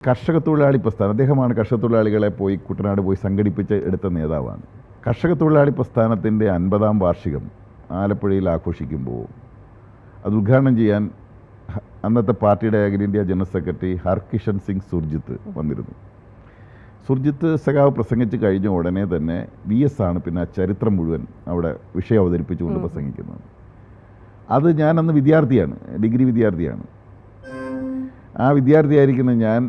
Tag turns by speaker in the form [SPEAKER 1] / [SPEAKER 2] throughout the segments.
[SPEAKER 1] കർഷക തൊഴിലാളി പ്രസ്ഥാനം, അദ്ദേഹമാണ് കർഷക തൊഴിലാളികളെ പോയി കുട്ടനാട് പോയി സംഘടിപ്പിച്ച് എടുത്ത നേതാവാണ്. കർഷക തൊഴിലാളി പ്രസ്ഥാനത്തിൻ്റെ 50-ാം വാർഷികം ആലപ്പുഴയിൽ ആഘോഷിക്കുമ്പോൾ അത് ഉദ്ഘാടനം ചെയ്യാൻ അന്നത്തെ പാർട്ടിയുടെ അഖിലേന്ത്യാ ജനറൽ സെക്രട്ടറി ഹർകിഷൻ സിംഗ് സുർജിത്ത് വന്നിരുന്നു. സുർജിത്ത് സഖാവ് പ്രസംഗിച്ച് കഴിഞ്ഞ ഉടനെ തന്നെ VS ആണ് പിന്നെ ചരിത്രം മുഴുവൻ അവിടെ വിഷയം അവതരിപ്പിച്ചുകൊണ്ട് പ്രസംഗിക്കുന്നത്. അത് ഞാനന്ന് വിദ്യാർത്ഥിയാണ്, ഡിഗ്രി വിദ്യാർത്ഥിയാണ്. ആ വിദ്യാർത്ഥിയായിരിക്കുന്ന ഞാൻ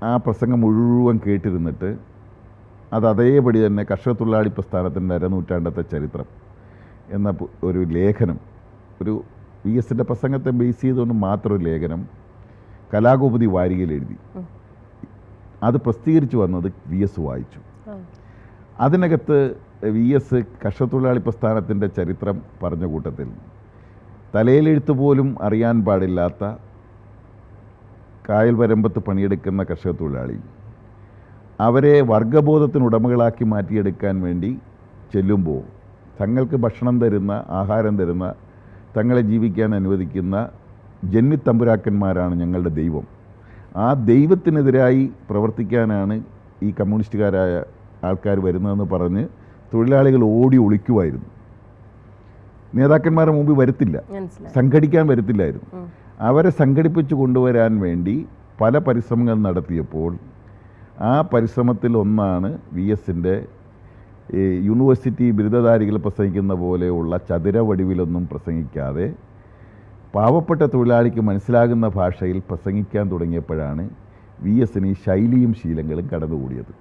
[SPEAKER 1] ആ പ്രസംഗം മുഴുവൻ കേട്ടിരുന്നിട്ട് അത് അതേപടി തന്നെ കർഷക തൊഴിലാളി പ്രസ്ഥാനത്തിൻ്റെ അരനൂറ്റാണ്ടത്തെ ചരിത്രം എന്ന ഒരു ലേഖനം, ഒരു VSൻ്റെ പ്രസംഗത്തെ ബേസ് ചെയ്തുകൊണ്ട് മാത്രം ഒരു ലേഖനം കലാകൗമുദി വാരികയിൽ എഴുതി. അത് പ്രസിദ്ധീകരിച്ചു വന്നത് VS വായിച്ചു. അതിനകത്ത് VS കർഷക തൊഴിലാളി പ്രസ്ഥാനത്തിൻ്റെ ചരിത്രം പറഞ്ഞ കൂട്ടത്തിൽ തലയിലെഴുത്ത് പോലും അറിയാൻ പാടില്ലാത്ത കായൽ വരമ്പത്ത് പണിയെടുക്കുന്ന കർഷക തൊഴിലാളി അവരെ വർഗബോധത്തിനുടമകളാക്കി മാറ്റിയെടുക്കാൻ വേണ്ടി ചെല്ലുമ്പോൾ തങ്ങൾക്ക് ഭക്ഷണം തരുന്ന, ആഹാരം തരുന്ന, തങ്ങളെ ജീവിക്കാൻ അനുവദിക്കുന്ന ജന്മിത്തമ്പുരാക്കന്മാരാണ് ഞങ്ങളുടെ ദൈവം. ആ ദൈവത്തിനെതിരായി പ്രവർത്തിക്കാനാണ് ഈ കമ്മ്യൂണിസ്റ്റുകാരായ ആൾക്കാർ വരുന്നതെന്ന് പറഞ്ഞ് തൊഴിലാളികൾ ഓടി ഒളിക്കുമായിരുന്നു. നേതാക്കന്മാരുടെ മുമ്പിൽ വരത്തില്ല, സംഘടിക്കാൻ വരത്തില്ലായിരുന്നു. അവരെ സംഘടിപ്പിച്ചു കൊണ്ടുവരാൻ വേണ്ടി പല പരിശ്രമങ്ങൾ നടത്തിയപ്പോൾ ആ പരിശ്രമത്തിൽ ഒന്നാണ് VSൻ്റെ യൂണിവേഴ്സിറ്റി ബിരുദധാരികൾ പ്രസംഗിക്കുന്ന പോലെയുള്ള ചതുര വടിവിലൊന്നും പ്രസംഗിക്കാതെ പാവപ്പെട്ട തൊഴിലാളിക്ക് മനസ്സിലാകുന്ന ഭാഷയിൽ പ്രസംഗിക്കാൻ തുടങ്ങിയപ്പോഴാണ് VSന് ഈ ശൈലിയും ശീലങ്ങളും കടന്നുകൂടിയത്.